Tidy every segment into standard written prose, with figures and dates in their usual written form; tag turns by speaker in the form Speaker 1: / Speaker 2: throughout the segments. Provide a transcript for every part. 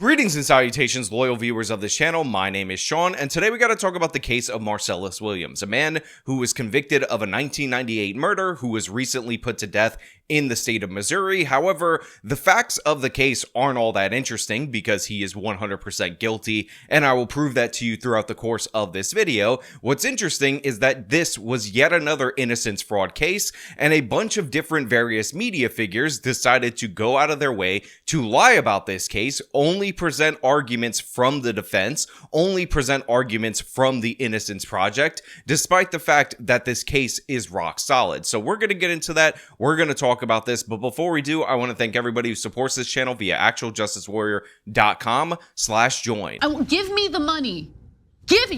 Speaker 1: Greetings and salutations, loyal viewers of this channel. My name is Sean, and today we got to talk about the case of Marcellus Williams, a man who was convicted of a 1998 murder who was recently put to death in the state of Missouri. However, the facts of the case aren't all that interesting because he is 100% guilty, and I will prove that to you throughout the course of this video. What's interesting is that this was yet another innocence fraud case, and a bunch of different various media figures decided to go out of their way to lie about this case, only present arguments from the defense, only present arguments from the Innocence Project, despite the fact that this case is rock solid. So we're going to get into that. We're going to talk about this. But before we do, I want to thank everybody who supports this channel via actualjusticewarrior.com/join.
Speaker 2: Give me the money. Give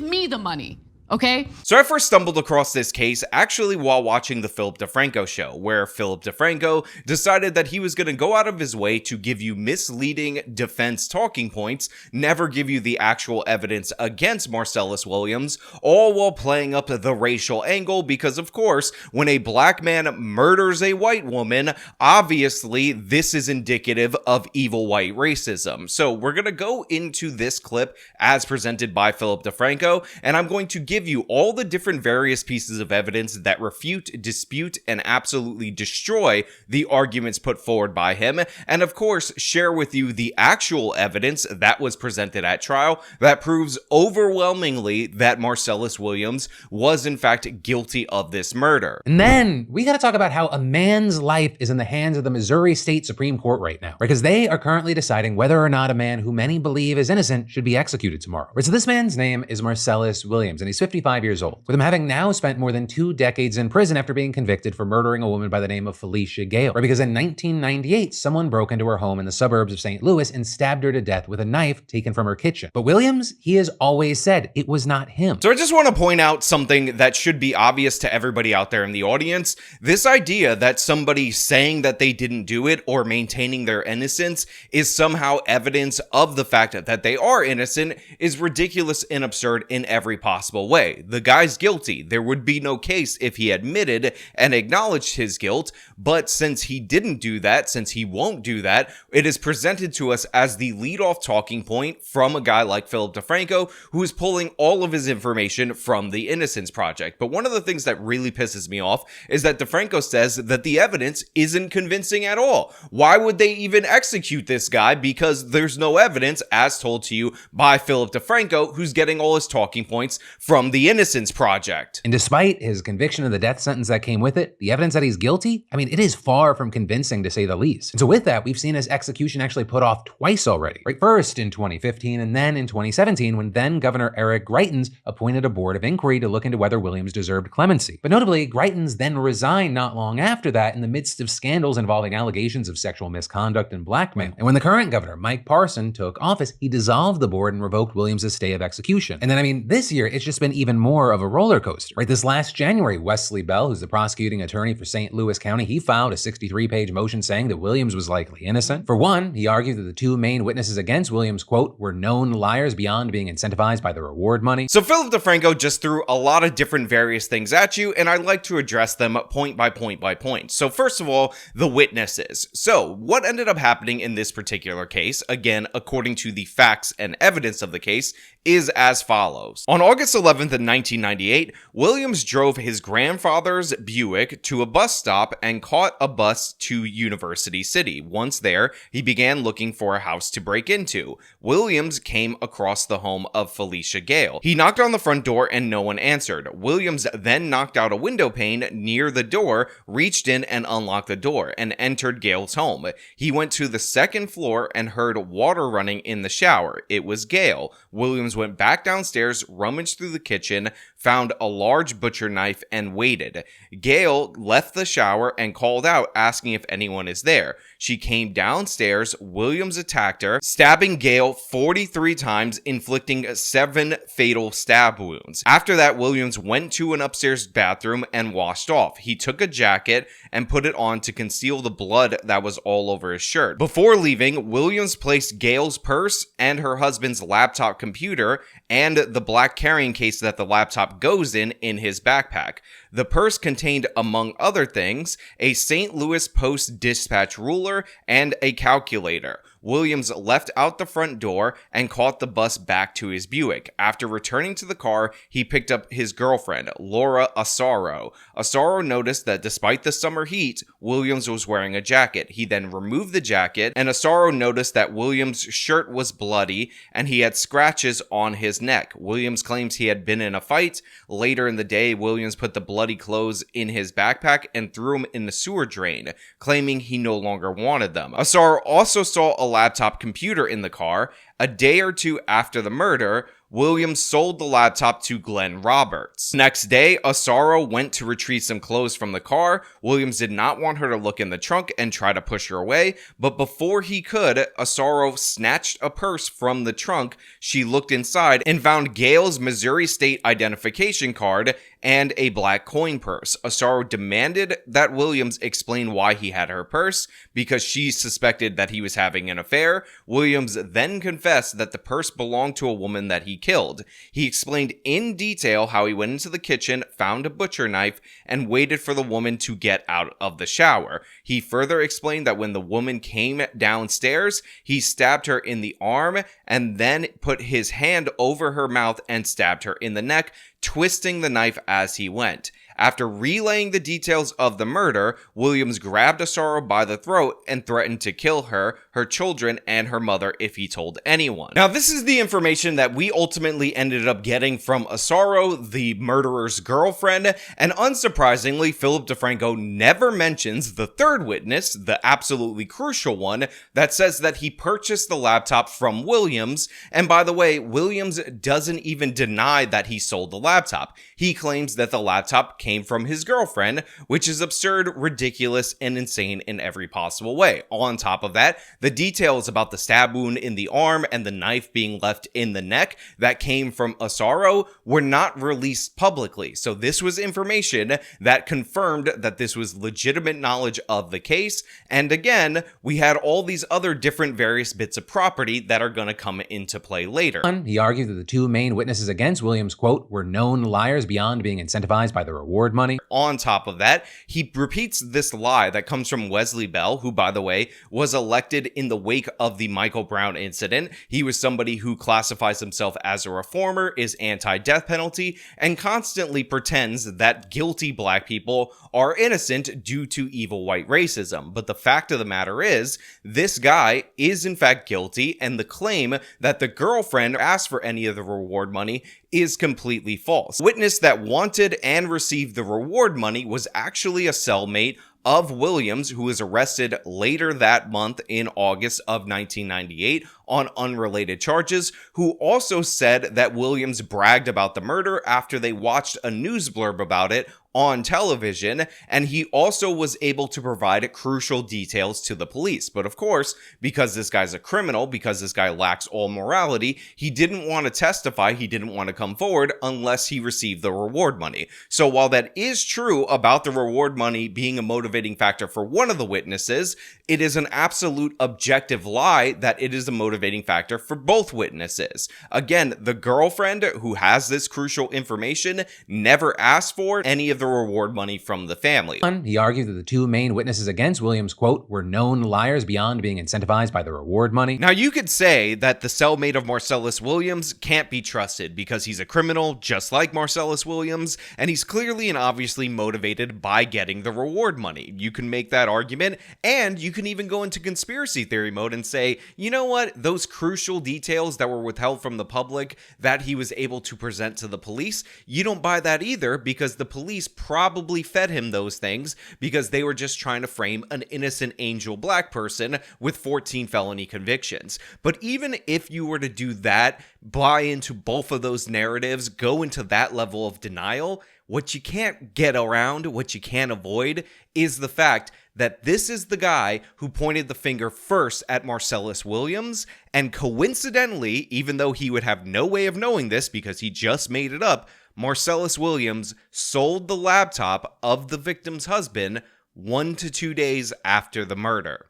Speaker 2: me the money. Okay.
Speaker 1: So I first stumbled across this case actually while watching the Philip DeFranco show, where Philip DeFranco decided that he was going to go out of his way to give you misleading defense talking points, never give you the actual evidence against Marcellus Williams, all while playing up the racial angle because, of course, when a black man murders a white woman, obviously this is indicative of evil white racism. So we're going to go into this clip as presented by Philip DeFranco, and I'm going to give you all the different various pieces of evidence that refute, dispute, and absolutely destroy the arguments put forward by him, and of course share with you the actual evidence that was presented at trial that proves overwhelmingly that Marcellus Williams was in fact guilty of this murder.
Speaker 3: And then we got to talk about how a man's life is in the hands of the Missouri State Supreme Court right now, because they are currently deciding whether or not a man who many believe is innocent should be executed tomorrow. So this man's name is Marcellus Williams, and he's 55 years old, with him having now spent more than 2 decades in prison after being convicted for murdering a woman by the name of Felicia Gale. Because in 1998, someone broke into her home in the suburbs of St. Louis and stabbed her to death with a knife taken from her kitchen. But Williams, he has always said it was not him.
Speaker 1: So I just want to point out something that should be obvious to everybody out there in the audience. This idea that somebody saying that they didn't do it or maintaining their innocence is somehow evidence of the fact that they are innocent is ridiculous and absurd in every possible way. The guy's guilty. There would be no case if he admitted and acknowledged his guilt, but since he didn't do that, since he won't do that, it is presented to us as the lead-off talking point from a guy like Philip DeFranco, who is pulling all of his information from the Innocence Project. But one of the things that really pisses me off is that DeFranco says that the evidence isn't convincing at all. Why would they even execute this guy? Because there's no evidence, as told to you by Philip DeFranco, who's getting all his talking points from the Innocence Project.
Speaker 3: And despite his conviction and the death sentence that came with it, the evidence that he's guilty, I mean, it is far from convincing to say the least. And so with that, we've seen his execution actually put off twice already. Right, first in 2015 and then in 2017 when then Governor Eric Greitens appointed a board of inquiry to look into whether Williams deserved clemency. But notably, Greitens then resigned not long after that in the midst of scandals involving allegations of sexual misconduct and blackmail. And when the current governor, Mike Parson, took office, he dissolved the board and revoked Williams' stay of execution. And then, I mean, this year, it's just been even more of a roller coaster, right? This last January, Wesley Bell, who's the prosecuting attorney for St. Louis County, he filed a 63-page motion saying that Williams was likely innocent. For one, he argued that the 2 main witnesses against Williams, quote, were known liars beyond being incentivized by the reward money.
Speaker 1: So Philip DeFranco just threw a lot of different various things at you, and I'd like to address them point by point by point. So first of all, the witnesses. So what ended up happening in this particular case, again, according to the facts and evidence of the case, is as follows. On August 11th of 1998, Williams drove his grandfather's Buick to a bus stop and caught a bus to University City. Once there, he began looking for a house to break into. Williams came across the home of Felicia Gale. He knocked on the front door and no one answered. Williams then knocked out a window pane near the door, reached in and unlocked the door, and entered Gale's home. He went to the second floor and heard water running in the shower. It was Gale. Williams went back downstairs, rummaged through the kitchen, found a large butcher knife, and waited. Gale left the shower and called out, asking if anyone is there. She came downstairs. Williams attacked her, stabbing Gale 43 times, inflicting 7 fatal stab wounds. After that, Williams went to an upstairs bathroom and washed off. He took a jacket and put it on to conceal the blood that was all over his shirt. Before leaving, Williams placed Gale's purse and her husband's laptop computer and the black carrying case that the laptop goes in his backpack. The purse contained, among other things, a St. Louis Post-Dispatch ruler and a calculator. Williams left out the front door and caught the bus back to his Buick. After returning to the car, he picked up his girlfriend, Laura Asaro. Asaro noticed that despite the summer heat, Williams was wearing a jacket. He then removed the jacket, and Asaro noticed that Williams' shirt was bloody and he had scratches on his neck. Williams claims he had been in a fight. Later in the day, Williams put the bloody clothes in his backpack and threw them in the sewer drain, claiming he no longer wanted them. Asaro also saw a laptop computer in the car. A day or two after the murder, Williams sold the laptop to Glenn Roberts. Next day, Asaro went to retrieve some clothes from the car. Williams did not want her to look in the trunk and try to push her away, but before he could, Asaro snatched a purse from the trunk. She looked inside and found Gail's Missouri State identification card and a black coin purse. Asaro demanded that Williams explain why he had her purse, because she suspected that he was having an affair. Williams then confessed that the purse belonged to a woman that he killed. He explained in detail how he went into the kitchen, found a butcher knife, and waited for the woman to get out of the shower. He further explained that when the woman came downstairs, he stabbed her in the arm and then put his hand over her mouth and stabbed her in the neck, twisting the knife as he went. After relaying the details of the murder, Williams grabbed Asaro by the throat and threatened to kill her, her children, and her mother if he told anyone. Now, this is the information that we ultimately ended up getting from Asaro, the murderer's girlfriend, and unsurprisingly, Philip DeFranco never mentions the third witness, the absolutely crucial one, that says that he purchased the laptop from Williams. And by the way, Williams doesn't even deny that he sold the laptop. He claims that the laptop came from his girlfriend, which is absurd, ridiculous, and insane in every possible way. On top of that, the details about the stab wound in the arm and the knife being left in the neck that came from Asaro were not released publicly. So this was information that confirmed that this was legitimate knowledge of the case. And again, we had all these other different various bits of property that are going to come into play later.
Speaker 3: He argued that the two main witnesses against Williams, quote, were known liars beyond being incentivized by the reward money.
Speaker 1: On top of that, he repeats this lie that comes from Wesley Bell, who, by the way, was elected in the wake of the Michael Brown incident. He was somebody who classifies himself as a reformer, is anti-death penalty, and constantly pretends that guilty black people are innocent due to evil white racism. But the fact of the matter is, this guy is in fact guilty, and the claim that the girlfriend asked for any of the reward money is completely false. Witness that wanted and received the reward money was actually a cellmate of Williams, who was arrested later that month in August of 1998 on unrelated charges, who also said that Williams bragged about the murder after they watched a news blurb about it on television, and he also was able to provide crucial details to the police. But of course, because this guy's a criminal, because this guy lacks all morality, he didn't want to testify, he didn't want to come forward unless he received the reward money. So while that is true about the reward money being a motivating factor for one of the witnesses, it is an absolute objective lie that it is a motivating factor for both witnesses. Again, the girlfriend who has this crucial information never asked for any of the reward money from the family.
Speaker 3: He argued that the two main witnesses against Williams, quote, were known liars beyond being incentivized by the reward money.
Speaker 1: Now, you could say that the cellmate of Marcellus Williams can't be trusted because he's a criminal just like Marcellus Williams, and he's clearly and obviously motivated by getting the reward money. You can make that argument, and you can even go into conspiracy theory mode and say, you know what, those crucial details that were withheld from the public that he was able to present to the police, you don't buy that either, because the police probably fed him those things because they were just trying to frame an innocent angel black person with 14 felony convictions. But even if you were to do that, buy into both of those narratives, go into that level of denial, what you can't get around, what you can't avoid, is the fact that this is the guy who pointed the finger first at Marcellus Williams, and coincidentally, even though he would have no way of knowing this because he just made it up, Marcellus Williams sold the laptop of the victim's husband 1 to 2 days after the murder.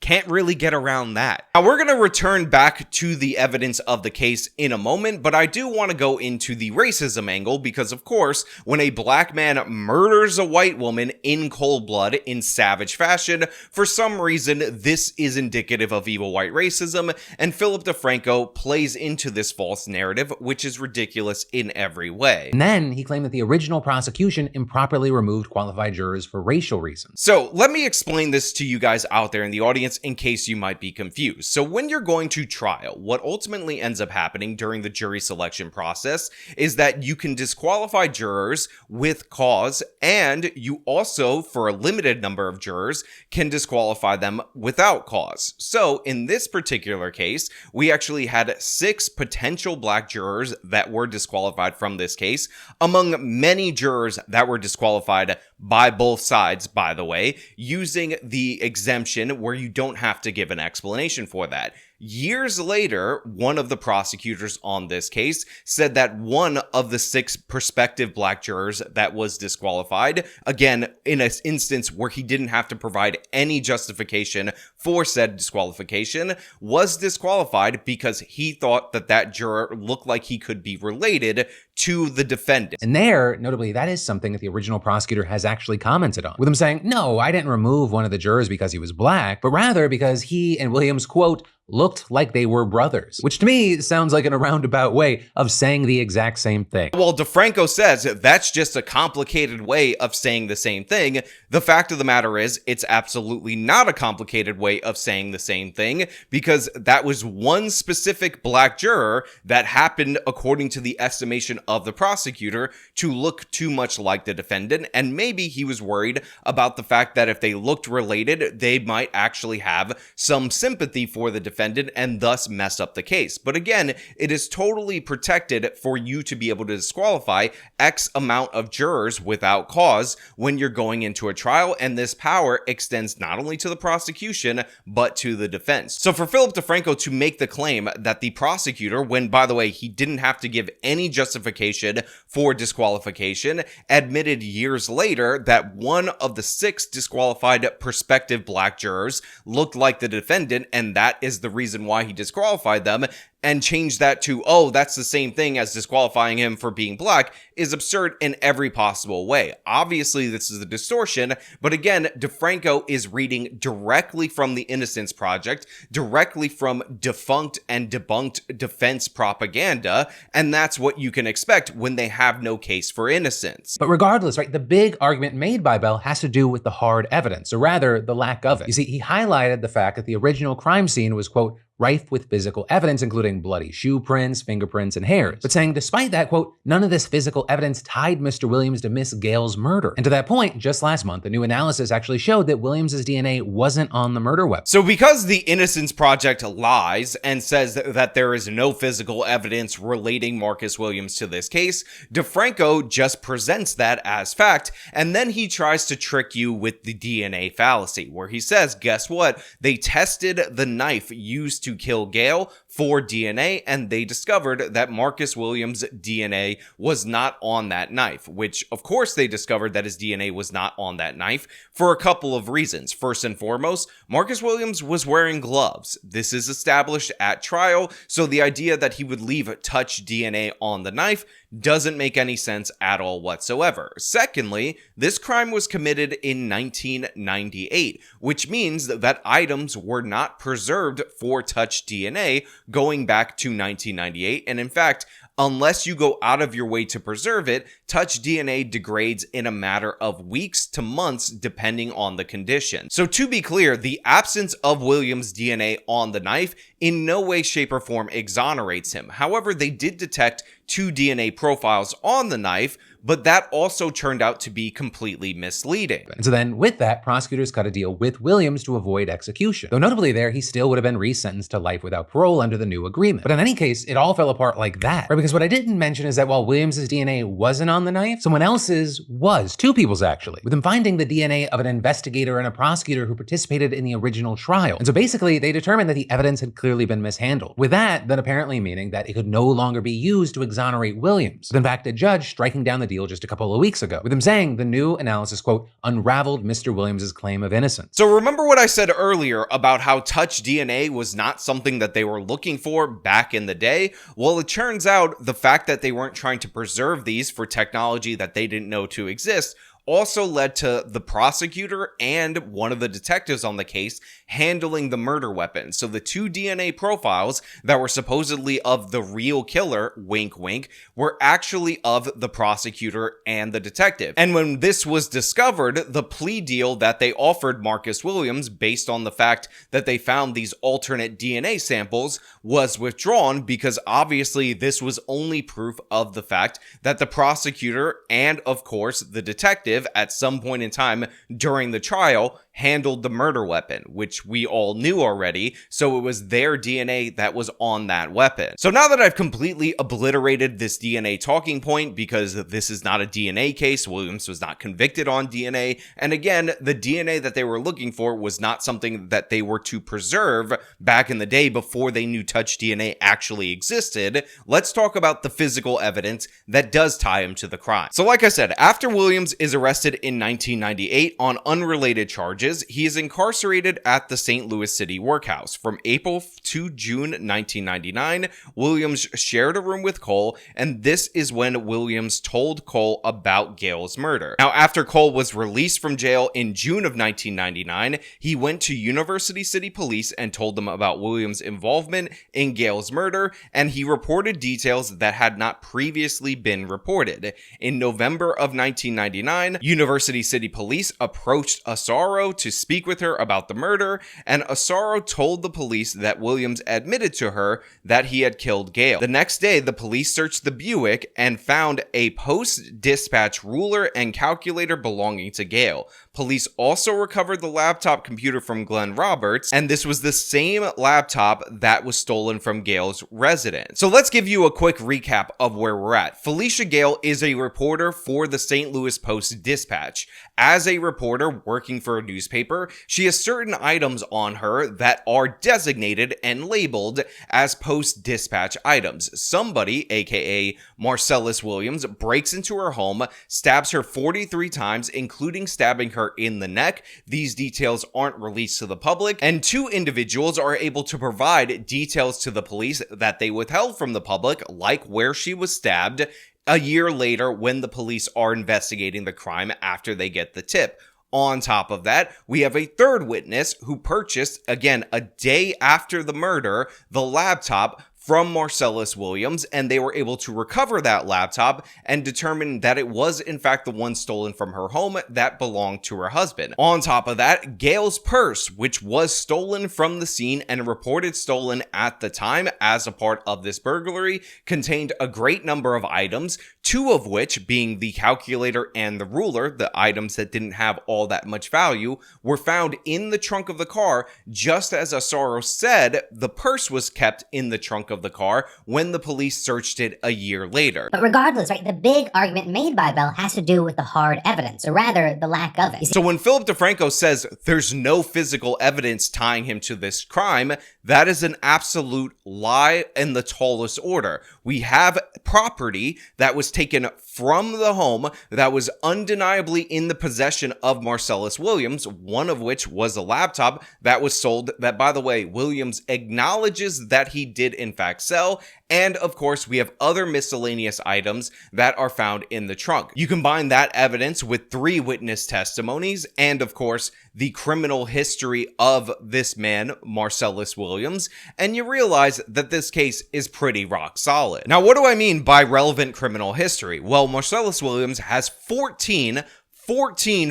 Speaker 1: Can't really get around that. Now, we're going to return back to the evidence of the case in a moment, but I do want to go into the racism angle because, of course, when a black man murders a white woman in cold blood in savage fashion, for some reason, this is indicative of evil white racism, and Philip DeFranco plays into this false narrative, which is ridiculous in every way.
Speaker 3: And then he claimed that the original prosecution improperly removed qualified jurors for racial reasons.
Speaker 1: So let me explain this to you guys out there in the audience in case you might be confused. So when you're going to trial, what ultimately ends up happening during the jury selection process is that you can disqualify jurors with cause, and you also, for a limited number of jurors, can disqualify them without cause. So in this particular case, we actually had 6 potential black jurors that were disqualified from this case, among many jurors that were disqualified by both sides, by the way, using the exemption where you don't have to give an explanation for that. Years later, one of the prosecutors on this case said that one of the 6 prospective black jurors that was disqualified, again, in an instance where he didn't have to provide any justification for said disqualification, was disqualified because he thought that that juror looked like he could be related to the defendant.
Speaker 3: And there, notably, that is something that the original prosecutor has actually commented on, with him saying, no, I didn't remove one of the jurors because he was black, but rather because he and Williams, quote, looked like they were brothers, which to me sounds like in a roundabout way of saying the exact same thing.
Speaker 1: Well, DeFranco says that's just a complicated way of saying the same thing. The fact of the matter is, it's absolutely not a complicated way of saying the same thing, because that was one specific black juror that happened, according to the estimation of the prosecutor, to look too much like the defendant, and maybe he was worried about the fact that if they looked related, they might actually have some sympathy for the defendant and thus mess up the case. But again, it is totally protected for you to be able to disqualify X amount of jurors without cause when you're going into a trial, and this power extends not only to the prosecution, but to the defense. So for Philip DeFranco to make the claim that the prosecutor, when by the way, he didn't have to give any justification for disqualification, admitted years later that one of the 6 disqualified prospective black jurors looked like the defendant, and that is the reason why he disqualified them, and change that to, oh, that's the same thing as disqualifying him for being black, is absurd in every possible way. Obviously, this is a distortion, but again, DeFranco is reading directly from the Innocence Project, directly from defunct and debunked defense propaganda, and that's what you can expect when they have no case for innocence.
Speaker 3: But regardless, right, the big argument made by Bell has to do with the hard evidence, or rather, the lack of it. You see, he highlighted the fact that the original crime scene was, quote, rife with physical evidence, including bloody shoe prints, fingerprints, and hairs. But saying despite that, quote, none of this physical evidence tied Mr. Williams to Miss Gale's murder. And to that point, just last month, a new analysis actually showed that Williams's DNA wasn't on the murder weapon.
Speaker 1: So because the Innocence Project lies and says that there is no physical evidence relating Marcus Williams to this case, DeFranco just presents that as fact, and then he tries to trick you with the DNA fallacy, where he says, guess what? They tested the knife used to kill Gale for DNA, and they discovered that Marcus Williams' DNA was not on that knife, which of course they discovered that his DNA was not on that knife for a couple of reasons. First and foremost, Marcus Williams was wearing gloves. This is established at trial, so the idea that he would leave touch DNA on the knife doesn't make any sense at all whatsoever. Secondly, this crime was committed in 1998, which means that items were not preserved for touch DNA going back to 1998, and in fact, unless you go out of your way to preserve it, touch DNA degrades in a matter of weeks to months depending on the condition. So to be clear, the absence of Williams' DNA on the knife in no way, shape, or form exonerates him. However, they did detect 2 DNA profiles on the knife, but that also turned out to be completely misleading.
Speaker 3: And so then with that, prosecutors cut a deal with Williams to avoid execution. Though notably there, he still would have been resentenced to life without parole under the new agreement. But in any case, it all fell apart like that, right? Because what I didn't mention is that while Williams' DNA wasn't on the knife, someone else's was. 2 people's actually, with them finding the DNA of an investigator and a prosecutor who participated in the original trial. And so basically, they determined that the evidence had clearly been mishandled. With that, then apparently meaning that it could no longer be used to exonerate Williams. With in fact, a judge striking down the deal just a couple of weeks ago, with him saying the new analysis, quote, unraveled Mr. Williams' claim of innocence.
Speaker 1: So remember what I said earlier about how touch DNA was not something that they were looking for back in the day? Well, it turns out the fact that they weren't trying to preserve these for technology that they didn't know to exist also led to the prosecutor and one of the detectives on the case handling the murder weapon. So the two DNA profiles that were supposedly of the real killer, wink wink, were actually of the prosecutor and the detective. And when this was discovered, the plea deal that they offered Marcus Williams, based on the fact that they found these alternate DNA samples, was withdrawn because obviously this was only proof of the fact that the prosecutor and, of course, the detective at some point in time during the trial handled the murder weapon, which we all knew already, so it was their DNA that was on that weapon. So now that I've completely obliterated this DNA talking point, because this is not a DNA case, Williams was not convicted on DNA, and again, the DNA that they were looking for was not something that they were to preserve back in the day before they knew touch DNA actually existed, let's talk about the physical evidence that does tie him to the crime. So like I said, after Williams is arrested in 1998 on unrelated charges, he is incarcerated at the St. Louis City Workhouse. From April to June 1999, Williams shared a room with Cole, and this is when Williams told Cole about Gale's murder. Now, after Cole was released from jail in June of 1999, he went to University City Police and told them about Williams' involvement in Gale's murder, and he reported details that had not previously been reported. In November of 1999, University City Police approached Asaro to speak with her about the murder, and Asaro told the police that Williams admitted to her that he had killed Gale. The next day, the police searched the Buick and found a post-dispatch ruler and calculator belonging to Gale. Police also recovered the laptop computer from Glenn Roberts, and this was the same laptop that was stolen from Gale's residence. So let's give you a quick recap of where we're at. Felicia Gale is a reporter for the St. Louis Post-Dispatch. As a reporter working for a newspaper, she has certain items on her that are designated and labeled as Post-Dispatch items. Somebody, aka Marcellus Williams, breaks into her home, stabs her 43 times, including stabbing her in the neck. These details aren't released to the public, and two individuals are able to provide details to the police that they withheld from the public, like where she was stabbed, a year later when the police are investigating the crime after they get the tip. On top of that, we have a third witness who purchased, again, a day after the murder, the laptop from Marcellus Williams, and they were able to recover that laptop and determine that it was in fact the one stolen from her home that belonged to her husband. On top of that, Gale's purse, which was stolen from the scene and reported stolen at the time as a part of this burglary, contained a great number of items, two of which, being the calculator and the ruler, the items that didn't have all that much value, were found in the trunk of the car. Just as Asaro said, the purse was kept in the trunk of the car when the police searched it a year later.
Speaker 4: But regardless, right, the big argument made by Bell has to do with the hard evidence, or rather, the lack of it.
Speaker 1: So when Philip DeFranco says there's no physical evidence tying him to this crime, that is an absolute lie in the tallest order. We have property that was taken from the home that was undeniably in the possession of Marcellus Williams, one of which was a laptop that was sold, that, by the way, Williams acknowledges that he did in fact sell. And of course, we have other miscellaneous items that are found in the trunk. You combine that evidence with 3 witness testimonies and of course, the criminal history of this man, Marcellus Williams, and you realize that this case is pretty rock solid. Now, what do I mean by relevant criminal history? Well, Marcellus Williams has 14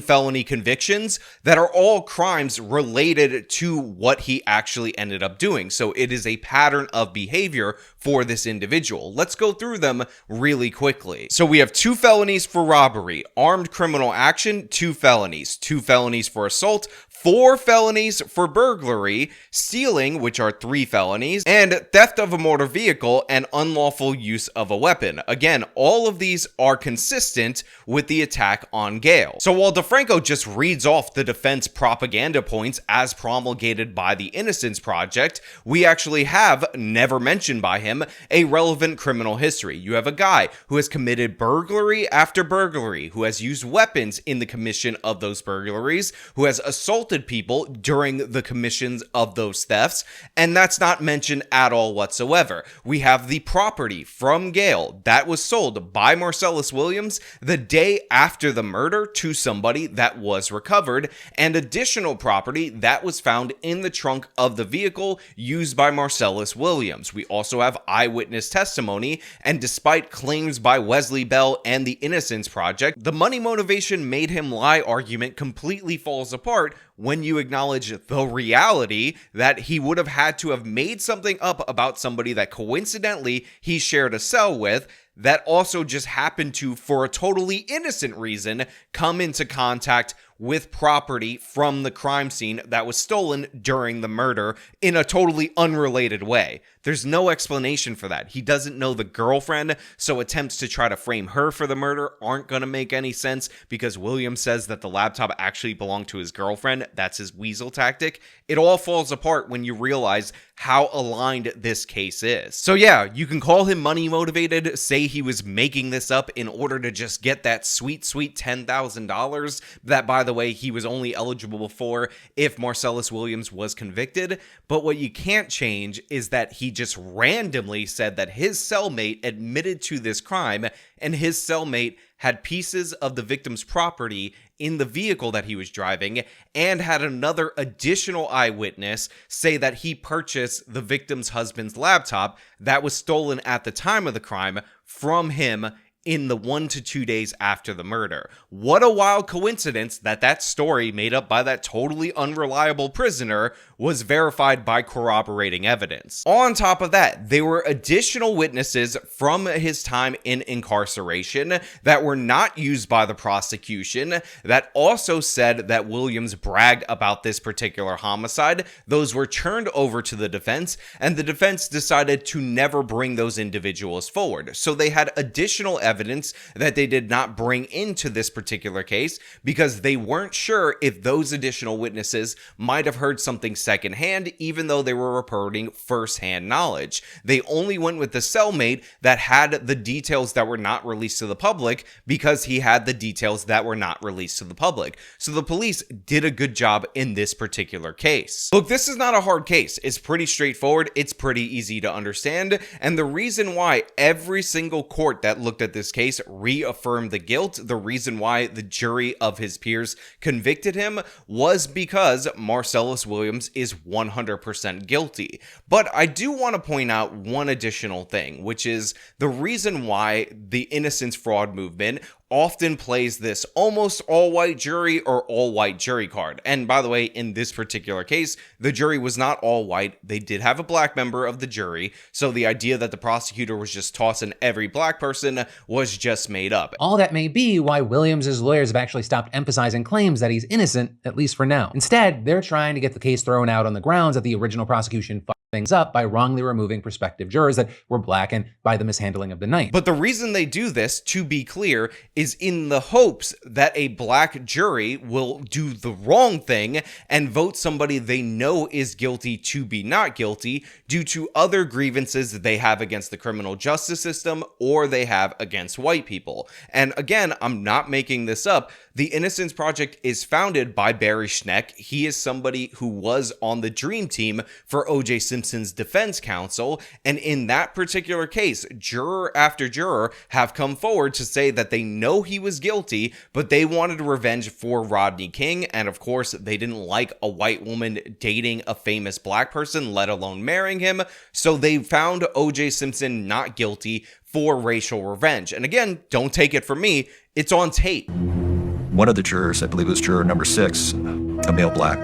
Speaker 1: felony convictions that are all crimes related to what he actually ended up doing. So it is a pattern of behavior for this individual. Let's go through them really quickly. So we have 2 felonies for robbery, armed criminal action, 2 felonies for assault, 4 felonies for burglary, stealing, which are 3 felonies, and theft of a motor vehicle and unlawful use of a weapon. Again, all of these are consistent with the attack on Gale. So while DeFranco just reads off the defense propaganda points as promulgated by the Innocence Project, we actually have, never mentioned by him, a relevant criminal history. You have a guy who has committed burglary after burglary, who has used weapons in the commission of those burglaries, who has assaulted people during the commissions of those thefts, and that's not mentioned at all whatsoever. We have the property from Gale that was sold by Marcellus Williams the day after the murder to somebody that was recovered, and additional property that was found in the trunk of the vehicle used by Marcellus Williams. We also have eyewitness testimony, and despite claims by Wesley Bell and the Innocence Project, the money motivation made him lie argument completely falls apart when you acknowledge the reality that he would have had to have made something up about somebody that coincidentally he shared a cell with, that also just happened to, for a totally innocent reason, come into contact with property from the crime scene that was stolen during the murder in a totally unrelated way. There's no explanation for that. He doesn't know the girlfriend, so attempts to try to frame her for the murder aren't going to make any sense because Williams says that the laptop actually belonged to his girlfriend. That's his weasel tactic. It all falls apart when you realize how aligned this case is. So yeah, you can call him money motivated, say he was making this up in order to just get that sweet $10,000 that, by the way, he was only eligible for if Marcellus Williams was convicted. But what you can't change is that he just randomly said that his cellmate admitted to this crime, and his cellmate had pieces of the victim's property in the vehicle that he was driving, and had another additional eyewitness say that he purchased the victim's husband's laptop that was stolen at the time of the crime from him in the 1 to 2 days after the murder. What a wild coincidence that that story made up by that totally unreliable prisoner was verified by corroborating evidence. On top of that, there were additional witnesses from his time in incarceration that were not used by the prosecution that also said that Williams bragged about this particular homicide. Those were turned over to the defense, and the defense decided to never bring those individuals forward. So they had additional evidence that they did not bring into this particular case because they weren't sure if those additional witnesses might have heard something secondhand, even though they were reporting firsthand knowledge. They only went with the cellmate that had the details that were not released to the public because he had the details that were not released to the public. So the police did a good job in this particular case. Look, this is not a hard case. It's pretty straightforward. It's pretty easy to understand. And the reason why every single court that looked at this case reaffirmed the guilt, the reason why the jury of his peers convicted him, was because Marcellus Williams is 100% guilty. But I do want to point out one additional thing, which is the reason why the Innocence Fraud movement often plays this almost all-white jury or all-white jury card. And by the way, in this particular case, the jury was not all white. They did have a black member of the jury, so the idea that the prosecutor was just tossing every black person was just made up.
Speaker 3: All that may be why Williams' lawyers have actually stopped emphasizing claims that he's innocent, at least for now. Instead, they're trying to get the case thrown out on the grounds that the original prosecution fucked things up by wrongly removing prospective jurors that were black and by the mishandling of the night.
Speaker 1: But the reason they do this, to be clear, is in the hopes that a black jury will do the wrong thing and vote somebody they know is guilty to be not guilty due to other grievances that they have against the criminal justice system or they have against white people. And again, I'm not making this up. The Innocence Project is founded by Barry Schneck. He is somebody who was on the dream team for O.J. Simpson's defense counsel, and in that particular case, juror after juror have come forward to say that they know he was guilty, but they wanted revenge for Rodney King, and of course, they didn't like a white woman dating a famous black person, let alone marrying him, so they found O.J. Simpson not guilty for racial revenge. And again, don't take it from me, it's on tape.
Speaker 5: One of the jurors, I believe it was juror number 6, a male black,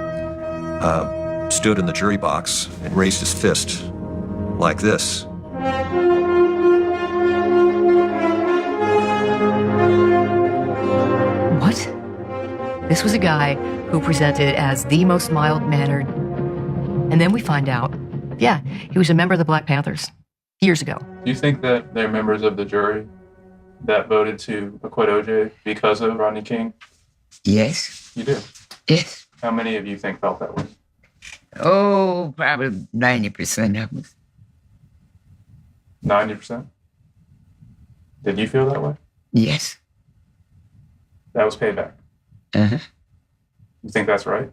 Speaker 5: stood in the jury box and raised his fist like this.
Speaker 2: What?
Speaker 6: This was a guy who presented as the most mild-mannered. And then we find out, yeah, he was a member of the Black Panthers years ago.
Speaker 7: Do you think that they're members of the jury that voted to acquit OJ because of Rodney King?
Speaker 8: Yes.
Speaker 7: You do?
Speaker 8: Yes.
Speaker 7: How many of you think felt that way?
Speaker 8: Oh, probably 90% of us.
Speaker 7: 90%? Did you feel that way?
Speaker 8: Yes.
Speaker 7: That was payback.
Speaker 8: Uh-huh.
Speaker 7: You think that's right?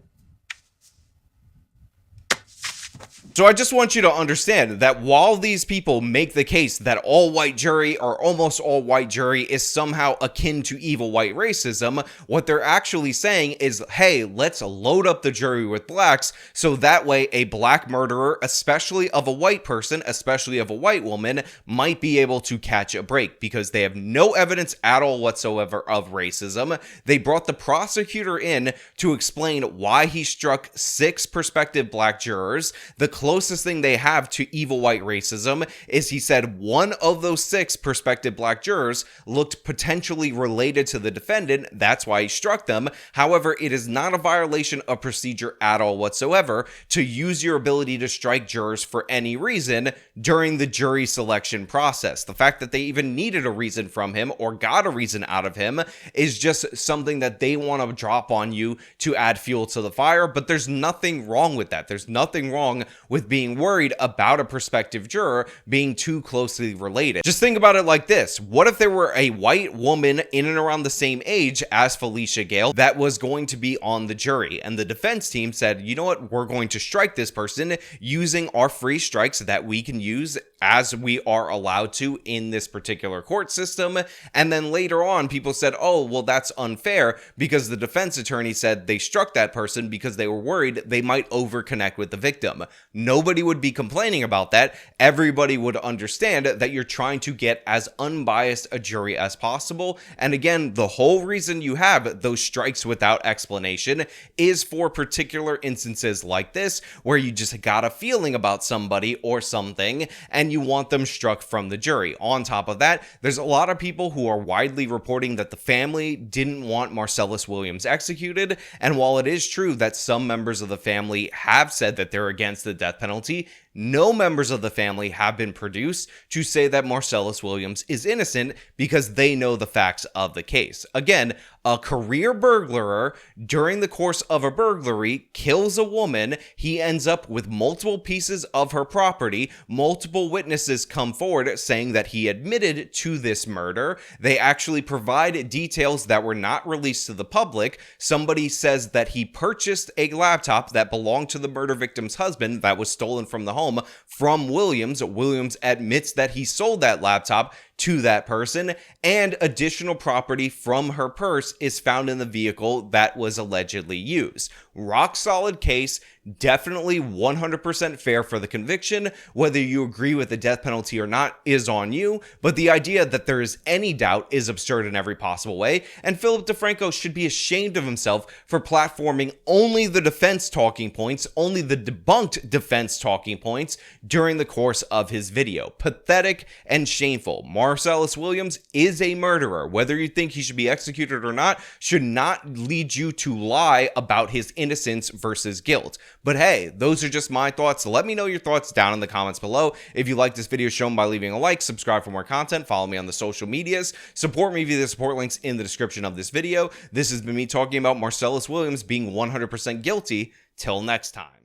Speaker 1: So I just want you to understand that while these people make the case that all white jury or almost all white jury is somehow akin to evil white racism, what they're actually saying is, hey, let's load up the jury with blacks so that way a black murderer, especially of a white person, especially of a white woman, might be able to catch a break because they have no evidence at all whatsoever of racism. They brought the prosecutor in to explain why he struck 6 prospective black jurors. The closest thing they have to evil white racism is he said one of those 6 prospective black jurors looked potentially related to the defendant. That's why he struck them. However, it is not a violation of procedure at all whatsoever to use your ability to strike jurors for any reason during the jury selection process. The fact that they even needed a reason from him or got a reason out of him is just something that they want to drop on you to add fuel to the fire, but there's nothing wrong with that. There's nothing wrong with being worried about a prospective juror being too closely related. Just think about it like this. What if there were a white woman in and around the same age as Felicia Gale that was going to be on the jury, and the defense team said, you know what, we're going to strike this person using our free strikes that we can use as we are allowed to in this particular court system. And then later on, people said, oh, well, that's unfair because the defense attorney said they struck that person because they were worried they might overconnect with the victim. Nobody would be complaining about that. Everybody would understand that you're trying to get as unbiased a jury as possible. And again, the whole reason you have those strikes without explanation is for particular instances like this, where you just got a feeling about somebody or something, and you want them struck from the jury. On top of that, there's a lot of people who are widely reporting that the family didn't want Marcellus Williams executed, and while it is true that some members of the family have said that they're against the death penalty, no members of the family have been produced to say that Marcellus Williams is innocent because they know the facts of the case. Again, a career burglarer during the course of a burglary kills a woman. He ends up with multiple pieces of her property. Multiple witnesses come forward saying that he admitted to this murder. They actually provide details that were not released to the public. Somebody says that he purchased a laptop that belonged to the murder victim's husband that was stolen from the home from Williams. Williams admits that he sold that laptop to that person, and additional property from her purse is found in the vehicle that was allegedly used. Rock solid case, definitely 100% fair for the conviction. Whether you agree with the death penalty or not is on you, but the idea that there is any doubt is absurd in every possible way, and Philip DeFranco should be ashamed of himself for platforming only the defense talking points, only the debunked defense talking points during the course of his video. Pathetic and shameful. Marcellus Williams is a murderer. Whether you think he should be executed or not should not lead you to lie about his innocence versus guilt. But hey, those are just my thoughts. Let me know your thoughts down in the comments below. If you like this video, show them by leaving a like, subscribe for more content, follow me on the social medias, support me via the support links in the description of this video. This has been me talking about Marcellus Williams being 100% guilty. Till next time.